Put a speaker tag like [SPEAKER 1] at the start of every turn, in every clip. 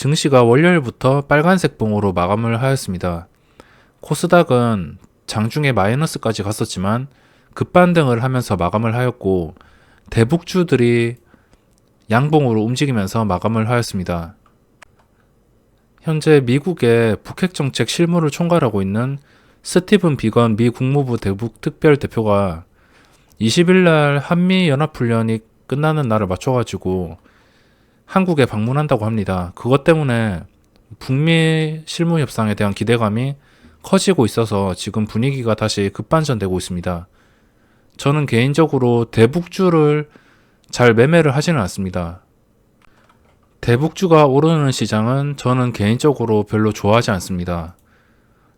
[SPEAKER 1] 증시가 월요일부터 빨간색 봉으로 마감을 하였습니다. 코스닥은 장중에 마이너스까지 갔었지만 급반등을 하면서 마감을 하였고, 대북주들이 양봉으로 움직이면서 마감을 하였습니다. 현재 미국의 북핵정책 실무를 총괄하고 있는 스티븐 비건 미 국무부 대북 특별 대표가 20일 날 한미연합훈련이 끝나는 날을 맞춰가지고 한국에 방문한다고 합니다. 그것 때문에 북미 실무 협상에 대한 기대감이 커지고 있어서 지금 분위기가 다시 급반전되고 있습니다. 저는 개인적으로 대북주를 잘 매매를 하지는 않습니다. 대북주가 오르는 시장은 저는 개인적으로 별로 좋아하지 않습니다.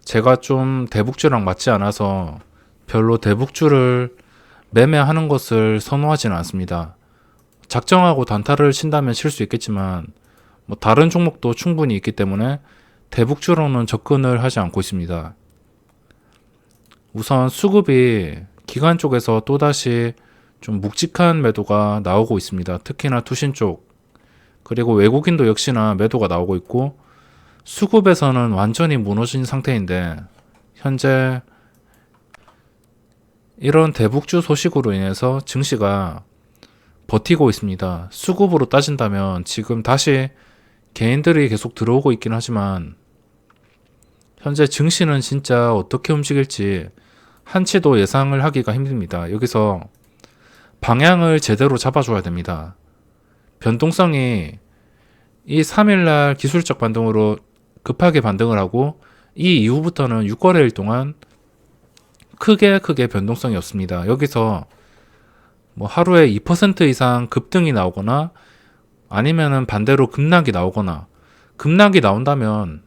[SPEAKER 1] 제가 좀 대북주랑 맞지 않아서 별로 대북주를 매매하는 것을 선호하지는 않습니다. 작정하고 단타를 친다면 칠 수 있겠지만 다른 종목도 충분히 있기 때문에 대북주로는 접근을 하지 않고 있습니다. 우선 수급이 기관 쪽에서 또다시 좀 묵직한 매도가 나오고 있습니다. 특히나 투신 쪽, 그리고 외국인도 역시나 매도가 나오고 있고, 수급에서는 완전히 무너진 상태인데 현재 이런 대북주 소식으로 인해서 증시가 버티고 있습니다. 수급으로 따진다면 지금 다시 개인들이 계속 들어오고 있긴 하지만 현재 증시는 진짜 어떻게 움직일지 한치도 예상을 하기가 힘듭니다. 여기서 방향을 제대로 잡아줘야 됩니다. 변동성이 이 3일날 기술적 반등으로 급하게 반등을 하고 이 이후부터는 6거래일 동안 크게 변동성이 없습니다. 여기서 하루에 2% 이상 급등이 나오거나 아니면은 반대로 급락이 나오거나, 급락이 나온다면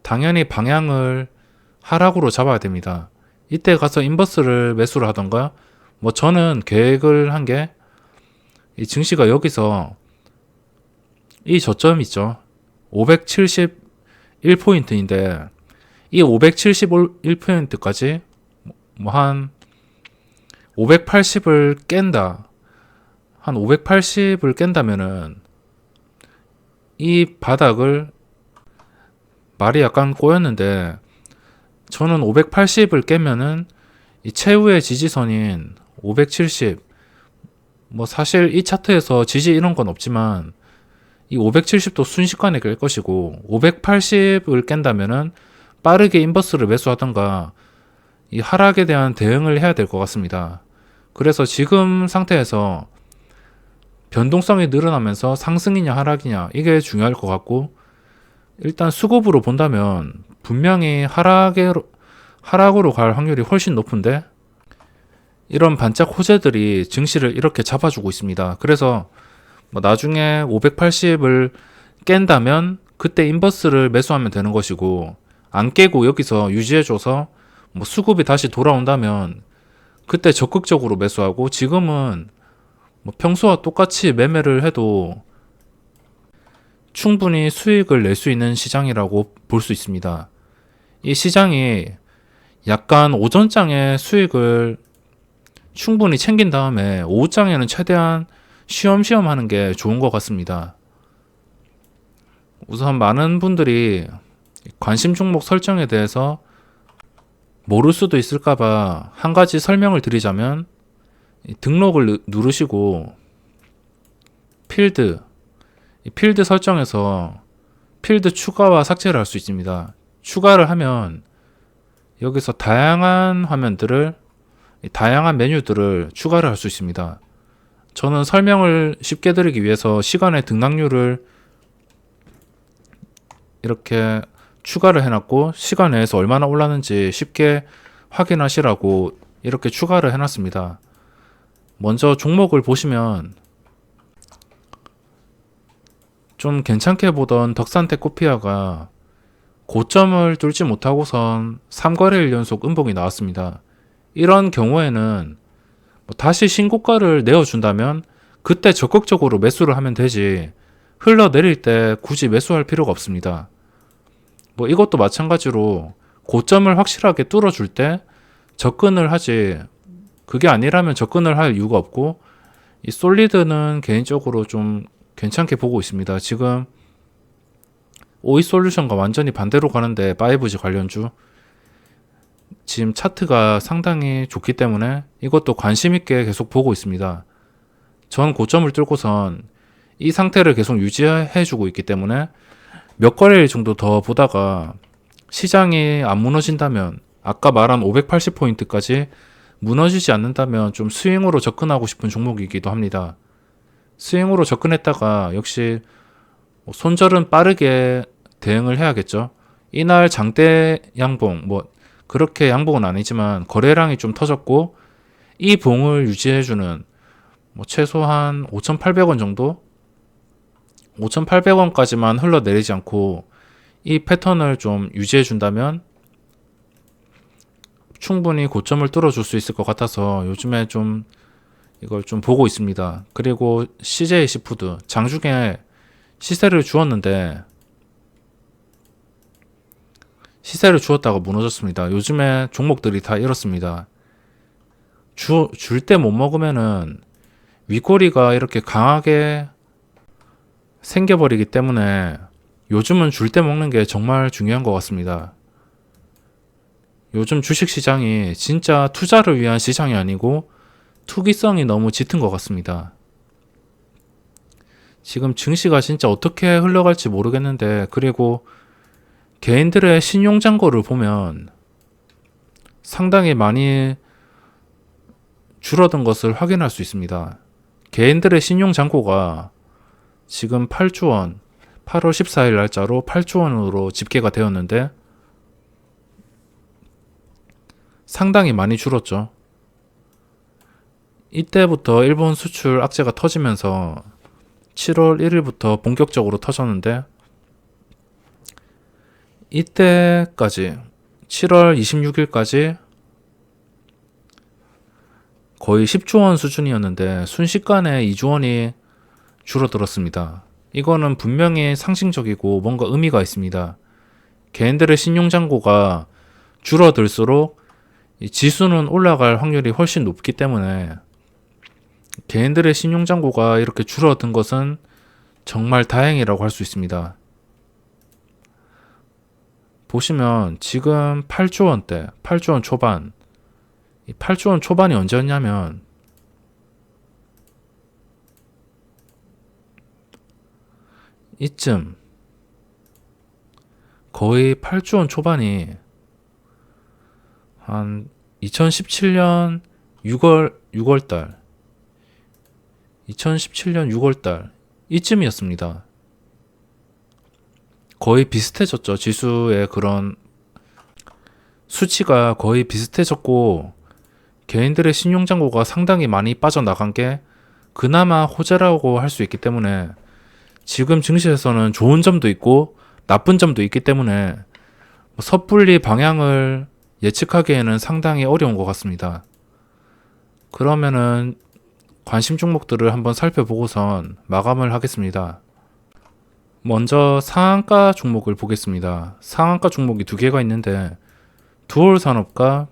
[SPEAKER 1] 당연히 방향을 하락으로 잡아야 됩니다. 이때 가서 인버스를 매수를 하던가, 저는 계획을 한 게 이 증시가 여기서 이 저점 있죠. 571포인트인데 이 571포인트까지 한 580을 깬다. 한 580을 깬다면은 이 바닥을, 말이 약간 꼬였는데 저는 580을 깨면은 이 최후의 지지선인 570, 사실 이 차트에서 지지 이런 건 없지만 이 570도 순식간에 깰 것이고, 580을 깬다면은 빠르게 인버스를 매수하던가 이 하락에 대한 대응을 해야 될 것 같습니다. 그래서 지금 상태에서 변동성이 늘어나면서 상승이냐 하락이냐 이게 중요할 것 같고, 일단 수급으로 본다면 분명히 하락으로 갈 확률이 훨씬 높은데 이런 반짝 호재들이 증시를 이렇게 잡아주고 있습니다. 그래서 나중에 580을 깬다면 그때 인버스를 매수하면 되는 것이고, 안 깨고 여기서 유지해줘서 수급이 다시 돌아온다면 그때 적극적으로 매수하고, 지금은 평소와 똑같이 매매를 해도 충분히 수익을 낼 수 있는 시장이라고 볼 수 있습니다. 이 시장이 약간 오전장에 수익을 충분히 챙긴 다음에 오후장에는 최대한 쉬엄쉬엄 하는 게 좋은 것 같습니다. 우선 많은 분들이 관심 종목 설정에 대해서 모를 수도 있을까봐 한 가지 설명을 드리자면, 등록을 누르시고 필드 설정에서 필드 추가와 삭제를 할 수 있습니다. 추가를 하면 여기서 다양한 메뉴들을 추가를 할 수 있습니다. 저는 설명을 쉽게 드리기 위해서 시간의 등락률을 이렇게 추가를 해놨고, 시간 내에서 얼마나 올랐는지 쉽게 확인하시라고 이렇게 추가를 해놨습니다. 먼저 종목을 보시면 좀 괜찮게 보던 덕산테코피아가 고점을 뚫지 못하고선 3거래일 연속 음봉이 나왔습니다. 이런 경우에는 다시 신고가를 내어준다면 그때 적극적으로 매수를 하면 되지, 흘러내릴 때 굳이 매수할 필요가 없습니다. 이것도 마찬가지로 고점을 확실하게 뚫어줄 때 접근을 하지, 그게 아니라면 접근을 할 이유가 없고, 이 솔리드는 개인적으로 좀 괜찮게 보고 있습니다. 지금 오이솔루션과 완전히 반대로 가는데 5G 관련주 지금 차트가 상당히 좋기 때문에 이것도 관심 있게 계속 보고 있습니다. 전 고점을 뚫고선 이 상태를 계속 유지해주고 있기 때문에 몇 거래일 정도 더 보다가 시장이 안 무너진다면, 아까 말한 580포인트까지 무너지지 않는다면 좀 스윙으로 접근하고 싶은 종목이기도 합니다. 스윙으로 접근했다가 역시 손절은 빠르게 대응을 해야겠죠. 이날 장대 양봉, 그렇게 양봉은 아니지만 거래량이 좀 터졌고 이 봉을 유지해주는 최소한 5,800원 정도? 5,800원까지만 흘러내리지 않고 이 패턴을 좀 유지해준다면 충분히 고점을 뚫어줄 수 있을 것 같아서 요즘에 좀 이걸 좀 보고 있습니다. 그리고 CJ 시푸드 장중에 시세를 주었는데 시세를 주었다가 무너졌습니다. 요즘에 종목들이 다 이렇습니다. 줄 때 못 먹으면은 윗꼬리가 이렇게 강하게 생겨버리기 때문에 요즘은 줄 때 먹는 게 정말 중요한 것 같습니다. 요즘 주식시장이 진짜 투자를 위한 시장이 아니고 투기성이 너무 짙은 것 같습니다. 지금 증시가 진짜 어떻게 흘러갈지 모르겠는데, 그리고 개인들의 신용잔고를 보면 상당히 많이 줄어든 것을 확인할 수 있습니다. 개인들의 신용잔고가 지금 8조 원, 8월 14일 날짜로 8조 원으로 집계가 되었는데 상당히 많이 줄었죠. 이때부터 일본 수출 악재가 터지면서 7월 1일부터 본격적으로 터졌는데 이때까지 7월 26일까지 거의 10조 원 수준이었는데 순식간에 2조 원이 줄어들었습니다. 이거는 분명히 상징적이고 뭔가 의미가 있습니다. 개인들의 신용잔고가 줄어들수록 이 지수는 올라갈 확률이 훨씬 높기 때문에 개인들의 신용잔고가 이렇게 줄어든 것은 정말 다행이라고 할 수 있습니다. 보시면 지금 8조 원대, 8조 원 초반, 이 8조 원 초반이 언제였냐면 이쯤 거의 8조 원 초반이 한 2017년 6월달 2017년 6월달 이쯤이었습니다. 거의 비슷해졌죠. 지수의 그런 수치가 거의 비슷해졌고 개인들의 신용잔고가 상당히 많이 빠져나간 게 그나마 호재라고 할 수 있기 때문에 지금 증시에서는 좋은 점도 있고 나쁜 점도 있기 때문에 섣불리 방향을 예측하기에는 상당히 어려운 것 같습니다. 그러면은 관심 종목들을 한번 살펴보고선 마감을 하겠습니다. 먼저 상한가 종목을 보겠습니다. 상한가 종목이 두 개가 있는데 두올산업과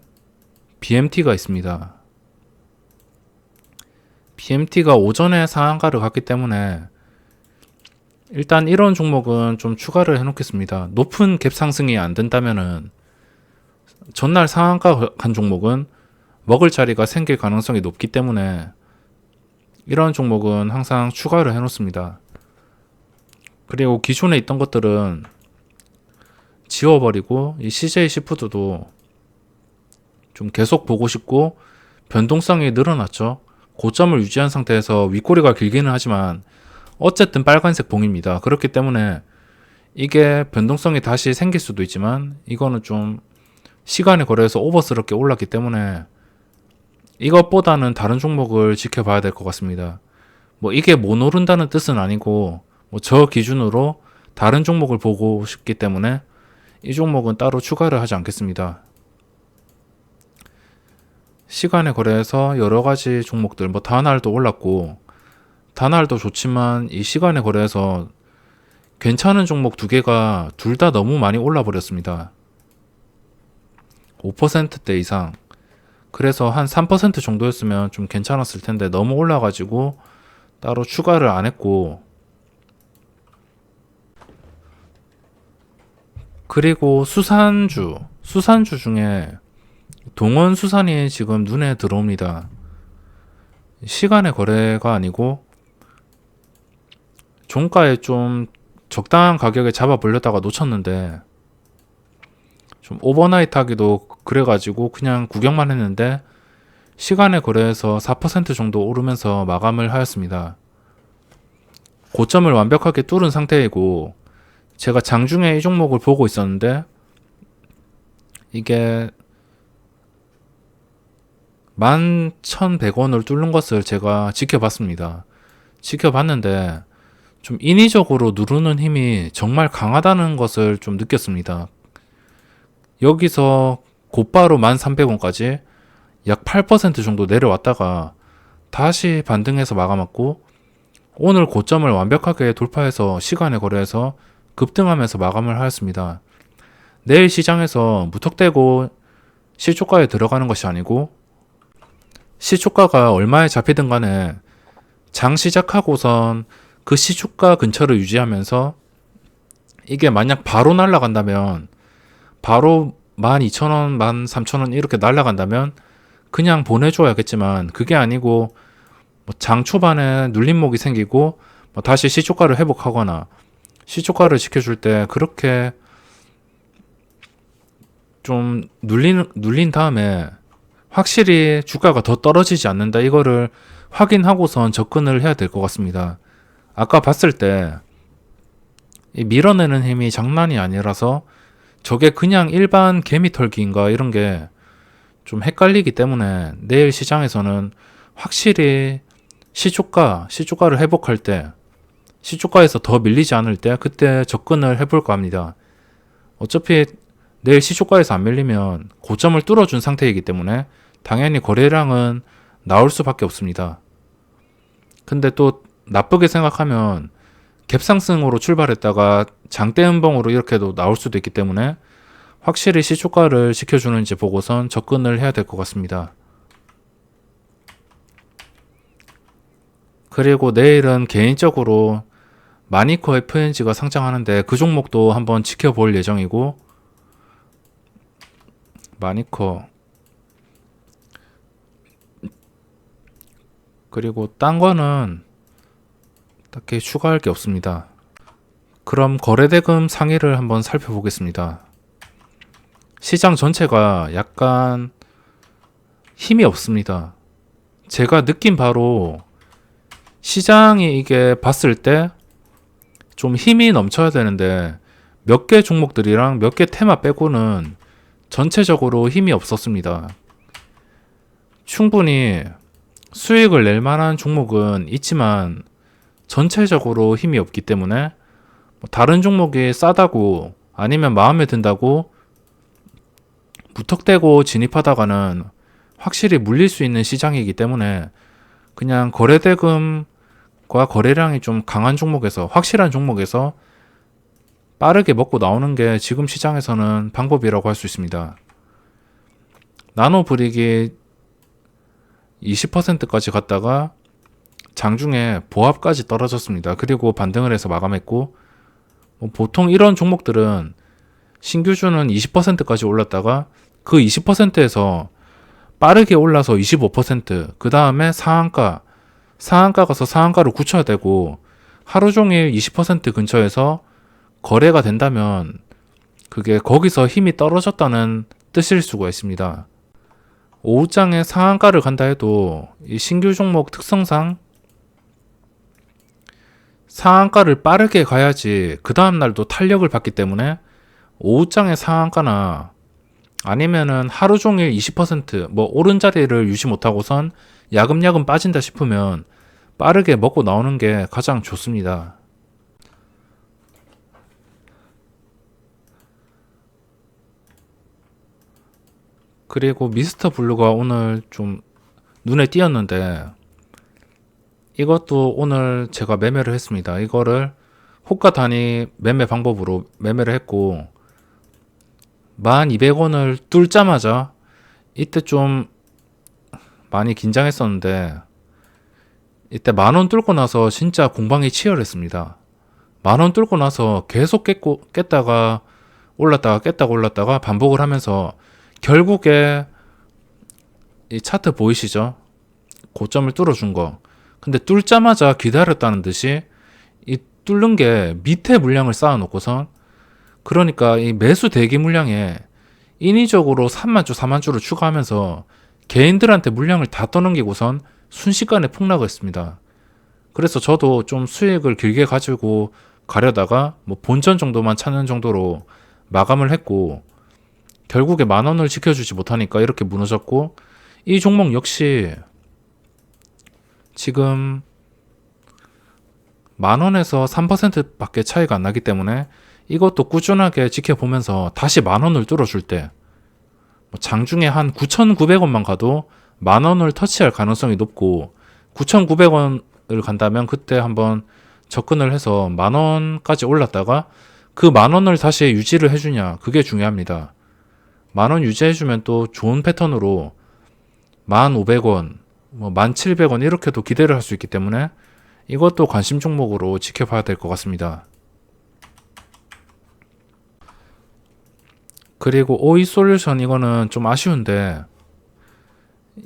[SPEAKER 1] BMT가 있습니다. BMT가 오전에 상한가를 갔기 때문에 일단 이런 종목은 좀 추가를 해놓겠습니다. 높은 갭 상승이 안 된다면은 전날 상한가 간 종목은 먹을 자리가 생길 가능성이 높기 때문에 이런 종목은 항상 추가를 해놓습니다. 그리고 기존에 있던 것들은 지워버리고 이 CJ 시푸드도 좀 계속 보고 싶고 변동성이 늘어났죠. 고점을 유지한 상태에서 윗꼬리가 길기는 하지만 어쨌든 빨간색 봉입니다. 그렇기 때문에 이게 변동성이 다시 생길 수도 있지만 이거는 좀 시간에 걸려서 오버스럽게 올랐기 때문에 이것보다는 다른 종목을 지켜봐야 될 것 같습니다. 이게 못 오른다는 뜻은 아니고 저 기준으로 다른 종목을 보고 싶기 때문에 이 종목은 따로 추가를 하지 않겠습니다. 시간에 거래해서 여러 가지 종목들, 다날도 올랐고 다날도 좋지만 이 시간에 거래해서 괜찮은 종목 두 개가 둘 다 너무 많이 올라 버렸습니다. 5%대 이상. 그래서 한 3% 정도였으면 좀 괜찮았을 텐데 너무 올라가지고 따로 추가를 안 했고 그리고 수산주 중에 동원수산이 지금 눈에 들어옵니다. 시간의 거래가 아니고 종가에 좀 적당한 가격에 잡아보려다가 놓쳤는데 좀 오버나이트 하기도 그래가지고 그냥 구경만 했는데 시간의 거래에서 4% 정도 오르면서 마감을 하였습니다. 고점을 완벽하게 뚫은 상태이고 제가 장중에 이 종목을 보고 있었는데 이게 11,100원을 뚫는 것을 제가 지켜봤습니다. 지켜봤는데 좀 인위적으로 누르는 힘이 정말 강하다는 것을 좀 느꼈습니다. 여기서 곧바로 1,300원까지 약 8% 정도 내려왔다가 다시 반등해서 마감했고 오늘 고점을 완벽하게 돌파해서 시간의 거래에서 급등하면서 마감을 하였습니다. 내일 시장에서 무턱대고 시초가에 들어가는 것이 아니고 시초가가 얼마에 잡히든 간에 장 시작하고선 그 시초가 근처를 유지하면서 이게 만약 바로 날아간다면 바로 12,000원, 13,000원 이렇게 날아간다면 그냥 보내줘야겠지만 그게 아니고 장 초반에 눌림목이 생기고 다시 시초가를 회복하거나 시초가를 지켜줄 때 그렇게 좀 눌린 다음에 확실히 주가가 더 떨어지지 않는다 이거를 확인하고선 접근을 해야 될 것 같습니다. 아까 봤을 때 이 밀어내는 힘이 장난이 아니라서 저게 그냥 일반 개미털기인가 이런 게 좀 헷갈리기 때문에 내일 시장에서는 확실히 시초가를 회복할 때 시초가에서 더 밀리지 않을 때 그때 접근을 해볼까 합니다. 어차피 내일 시초가에서 안 밀리면 고점을 뚫어준 상태이기 때문에 당연히 거래량은 나올 수밖에 없습니다. 근데 또 나쁘게 생각하면 갭상승으로 출발했다가 장대음봉으로 이렇게도 나올 수도 있기 때문에 확실히 시초가를 지켜주는지 보고선 접근을 해야 될 것 같습니다. 그리고 내일은 개인적으로 마니커 FNG가 상장하는데 그 종목도 한번 지켜볼 예정이고 마니커 그리고 딴 거는 딱히 추가할 게 없습니다. 그럼 거래대금 상위를 한번 살펴보겠습니다. 시장 전체가 약간 힘이 없습니다. 제가 느낀 바로 시장이 이게 봤을 때 좀 힘이 넘쳐야 되는데 몇 개 종목들이랑 몇 개 테마 빼고는 전체적으로 힘이 없었습니다. 충분히 수익을 낼 만한 종목은 있지만 전체적으로 힘이 없기 때문에 다른 종목이 싸다고 아니면 마음에 든다고 무턱대고 진입하다가는 확실히 물릴 수 있는 시장이기 때문에 그냥 거래대금과 거래량이 좀 강한 종목에서 확실한 종목에서 빠르게 먹고 나오는 게 지금 시장에서는 방법이라고 할 수 있습니다. 나노브릭이 20%까지 갔다가 장중에 보합까지 떨어졌습니다. 그리고 반등을 해서 마감했고 보통 이런 종목들은 신규주는 20%까지 올랐다가 그 20%에서 빠르게 올라서 25%, 그 다음에 상한가 가서 상한가를 굳혀야 되고 하루 종일 20% 근처에서 거래가 된다면 그게 거기서 힘이 떨어졌다는 뜻일 수가 있습니다. 오후장에 상한가를 간다 해도 이 신규 종목 특성상 상한가를 빠르게 가야지 그 다음날도 탄력을 받기 때문에 오후장에 상한가나 아니면은 하루 종일 20% 오른 자리를 유지 못하고선 야금야금 빠진다 싶으면 빠르게 먹고 나오는 게 가장 좋습니다. 그리고 미스터 블루가 오늘 좀 눈에 띄었는데 이것도 오늘 제가 매매를 했습니다. 이거를 호가 단위 매매 방법으로 매매를 했고 1200원을 뚫자마자 이때 좀 많이 긴장했었는데 이때 10,000원 뚫고 나서 진짜 공방이 치열했습니다. 10,000원 뚫고 나서 계속 깼다가 올랐다가 깼다가 올랐다가 반복을 하면서 결국에 이 차트 보이시죠? 고점을 뚫어준 거. 근데 뚫자마자 기다렸다는 듯이 이 뚫는 게 밑에 물량을 쌓아놓고선, 그러니까 이 매수 대기 물량에 인위적으로 3만 주, 4만 주를 추가하면서 개인들한테 물량을 다 떠넘기고선 순식간에 폭락을 했습니다. 그래서 저도 좀 수익을 길게 가지고 가려다가 뭐 본전 정도만 찾는 정도로 마감을 했고, 결국에 10,000원을 지켜주지 못하니까 이렇게 무너졌고, 이 종목 역시 지금 10,000원에서 3%밖에 차이가 안 나기 때문에 이것도 꾸준하게 지켜보면서 다시 10,000원을 뚫어줄 때, 장중에 한 9,900원만 가도 10,000원을 터치할 가능성이 높고, 9,900원을 간다면 그때 한번 접근을 해서 10,000원까지 올랐다가 그 10,000원을 다시 유지를 해주냐, 그게 중요합니다. 10,000원 유지해주면 또 좋은 패턴으로 1,500원, 1,700원 이렇게도 기대를 할 수 있기 때문에 이것도 관심 종목으로 지켜봐야 될 것 같습니다. 그리고 오이솔루션, 이거는 좀 아쉬운데,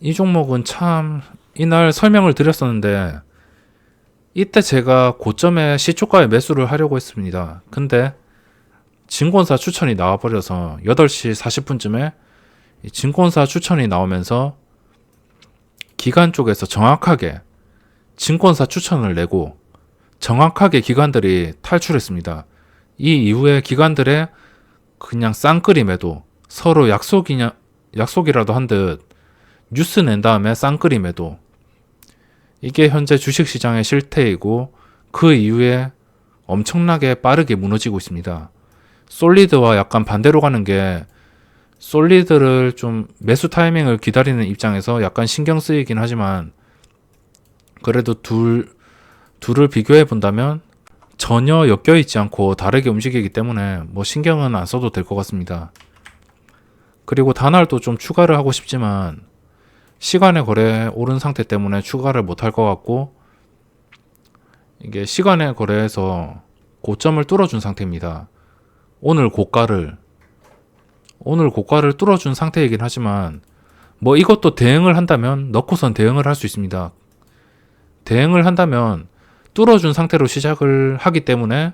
[SPEAKER 1] 이 종목은 참 이날 설명을 드렸었는데 이때 제가 고점에 시초가에 매수를 하려고 했습니다. 근데 증권사 추천이 나와버려서 8시 40분쯤에 증권사 추천이 나오면서 기관 쪽에서 정확하게 증권사 추천을 내고 정확하게 기관들이 탈출했습니다. 이 이후에 기관들의 그냥 쌍끌이 매도, 서로 약속이라도 한 듯 뉴스 낸 다음에 쌍끌이 매도, 이게 현재 주식시장의 실태이고, 그 이후에 엄청나게 빠르게 무너지고 있습니다. 솔리드와 약간 반대로 가는 게, 솔리드를 좀 매수 타이밍을 기다리는 입장에서 약간 신경 쓰이긴 하지만, 그래도 둘을 비교해 본다면 전혀 엮여있지 않고 다르게 움직이기 때문에 뭐 신경은 안 써도 될 것 같습니다. 그리고 단알도 좀 추가를 하고 싶지만 시간의 거래 오른 상태 때문에 추가를 못할 것 같고, 이게 시간의 거래에서 고점을 뚫어준 상태입니다. 오늘 고가를 뚫어준 상태이긴 하지만 뭐 이것도 대응을 한다면 넣고선 대응을 할 수 있습니다. 대응을 한다면 뚫어준 상태로 시작을 하기 때문에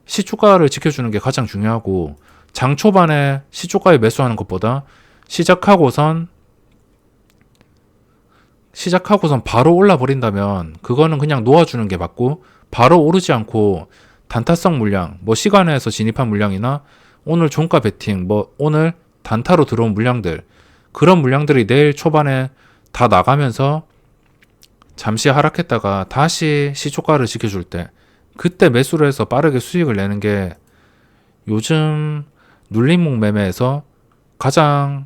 [SPEAKER 1] 시초가를 지켜주는 게 가장 중요하고, 장 초반에 시초가에 매수하는 것보다 시작하고선 바로 올라 버린다면 그거는 그냥 놓아주는 게 맞고, 바로 오르지 않고 단타성 물량, 뭐 시간에서 진입한 물량이나 오늘 종가 베팅, 뭐 오늘 단타로 들어온 물량들, 그런 물량들이 내일 초반에 다 나가면서 잠시 하락했다가 다시 시초가를 지켜줄 때, 그때 매수를 해서 빠르게 수익을 내는 게 요즘 눌림목 매매에서 가장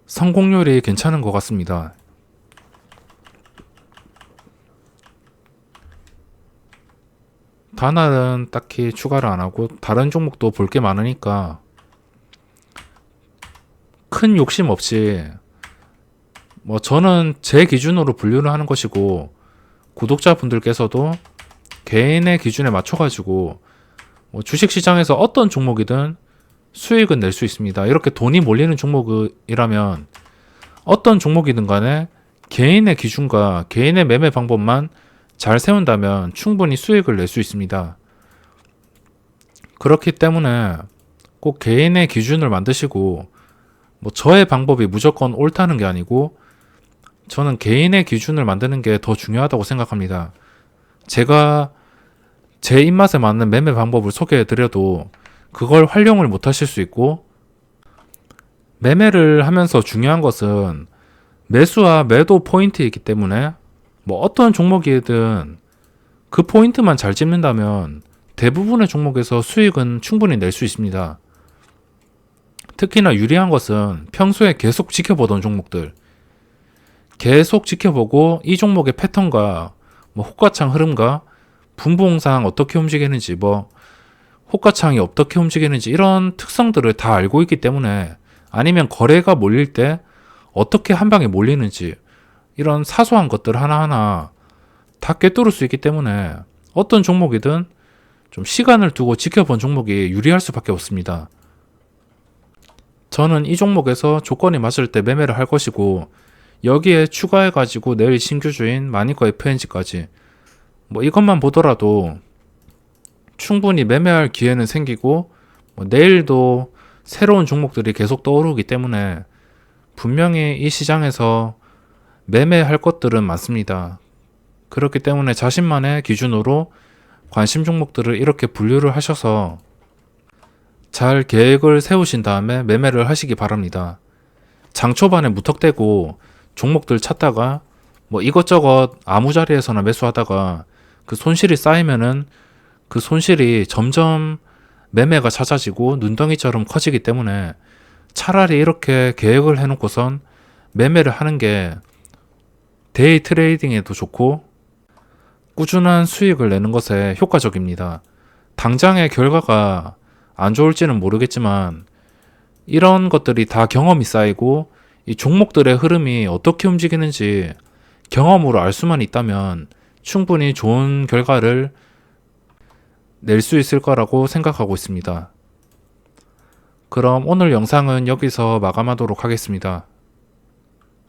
[SPEAKER 1] 성공률이 괜찮은 것 같습니다. 단알은 딱히 추가를 안 하고 다른 종목도 볼 게 많으니까 큰 욕심 없이, 뭐 저는 제 기준으로 분류를 하는 것이고, 구독자분들께서도 개인의 기준에 맞춰가지고 뭐 주식시장에서 어떤 종목이든 수익은 낼 수 있습니다. 이렇게 돈이 몰리는 종목이라면 어떤 종목이든 간에 개인의 기준과 개인의 매매 방법만 잘 세운다면 충분히 수익을 낼 수 있습니다. 그렇기 때문에 꼭 개인의 기준을 만드시고, 뭐 저의 방법이 무조건 옳다는 게 아니고 저는 개인의 기준을 만드는 게 더 중요하다고 생각합니다. 제가 제 입맛에 맞는 매매 방법을 소개해 드려도 그걸 활용을 못 하실 수 있고, 매매를 하면서 중요한 것은 매수와 매도 포인트이기 때문에 뭐 어떤 종목이든 그 포인트만 잘 짚는다면 대부분의 종목에서 수익은 충분히 낼 수 있습니다. 특히나 유리한 것은 평소에 계속 지켜보던 종목들, 계속 지켜보고 이 종목의 패턴과 뭐 호가창 흐름과 분봉상 어떻게 움직이는지, 뭐 호가창이 어떻게 움직이는지 이런 특성들을 다 알고 있기 때문에, 아니면 거래가 몰릴 때 어떻게 한 방에 몰리는지 이런 사소한 것들 하나하나 다 꿰뚫을 수 있기 때문에 어떤 종목이든 좀 시간을 두고 지켜본 종목이 유리할 수밖에 없습니다. 저는 이 종목에서 조건이 맞을 때 매매를 할 것이고 여기에 추가해가지고 내일 신규주인 마니커 FNG까지 뭐 이것만 보더라도 충분히 매매할 기회는 생기고 내일도 새로운 종목들이 계속 떠오르기 때문에 분명히 이 시장에서 매매할 것들은 많습니다. 그렇기 때문에 자신만의 기준으로 관심 종목들을 이렇게 분류를 하셔서 잘 계획을 세우신 다음에 매매를 하시기 바랍니다. 장 초반에 무턱대고 종목들 찾다가 뭐 이것저것 아무 자리에서나 매수하다가 그 손실이 쌓이면은 그 손실이 점점 매매가 잦아지고 눈덩이처럼 커지기 때문에 차라리 이렇게 계획을 해놓고선 매매를 하는 게 데이 트레이딩에도 좋고 꾸준한 수익을 내는 것에 효과적입니다. 당장의 결과가 안 좋을지는 모르겠지만 이런 것들이 다 경험이 쌓이고 이 종목들의 흐름이 어떻게 움직이는지 경험으로 알 수만 있다면 충분히 좋은 결과를 낼 수 있을 거라고 생각하고 있습니다. 그럼 오늘 영상은 여기서 마감하도록 하겠습니다.